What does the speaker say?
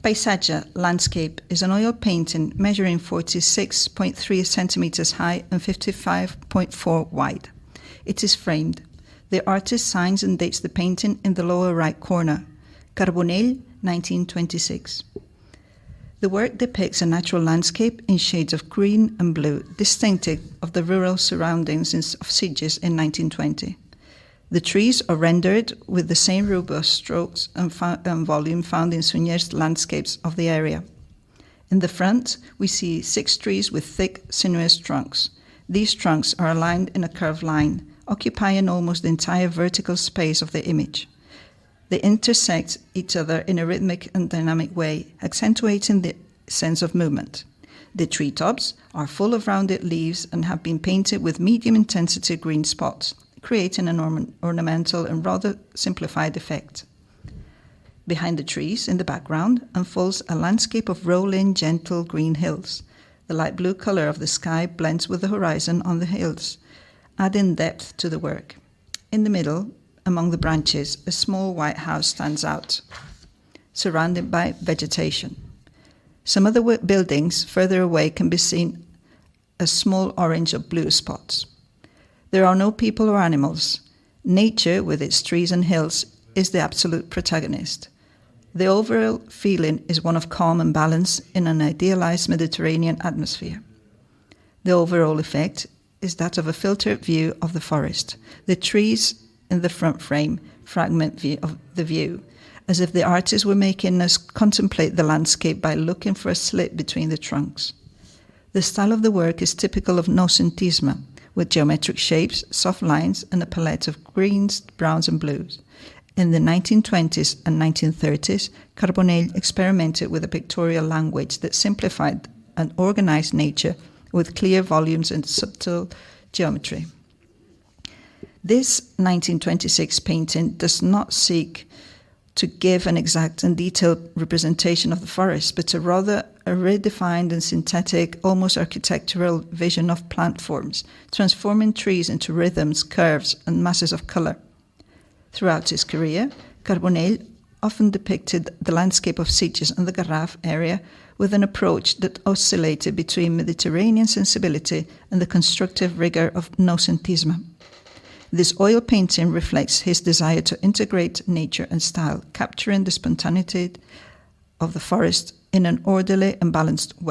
Paisatge landscape is an oil painting measuring 46.3 centimeters high and 55.4 wide. It is framed. The artist signs and dates the painting in the lower right corner. Carbonell, 1926. The work depicts a natural landscape in shades of green and blue, distinctive of the rural surroundings of Sitges in 1920. The trees are rendered with the same robust strokes and volume found in Suñer's landscapes of the area. In the front, we see 6 trees with thick, sinuous trunks. These trunks are aligned in a curved line, occupying almost the entire vertical space of the image. They intersect each other in a rhythmic and dynamic way, accentuating the sense of movement. The treetops are full of rounded leaves and have been painted with medium-intensity green spots, creating an ornamental and rather simplified effect. Behind the trees, in the background, unfolds a landscape of rolling, gentle green hills. The light blue color of the sky blends with the horizon on the hills, adding depth to the work. In the middle, among the branches, a small white house stands out, surrounded by vegetation. Some of the buildings further away can be seen as small orange or blue spots. There are no people or animals. Nature, with its trees and hills, is the absolute protagonist. The overall feeling is one of calm and balance in an idealized Mediterranean atmosphere. The overall effect is that of a filtered view of the forest. The trees in the front frame fragment the view, as if the artist were making us contemplate the landscape by looking for a slit between the trunks. The style of the work is typical of Noucentisme, with geometric shapes, soft lines, and a palette of greens, browns, and blues. In the 1920s and 1930s, Carbonell experimented with a pictorial language that simplified and organized nature with clear volumes and subtle geometry. This 1926 painting does not seek to give an exact and detailed representation of the forest, but rather a redefined and synthetic, almost architectural vision of plant forms, transforming trees into rhythms, curves, and masses of color. Throughout his career, Carbonell often depicted the landscape of Sitges and the Garraf area with an approach that oscillated between Mediterranean sensibility and the constructive rigor of Noucentisme. This oil painting reflects his desire to integrate nature and style, capturing the spontaneity of the forest in an orderly and balanced way.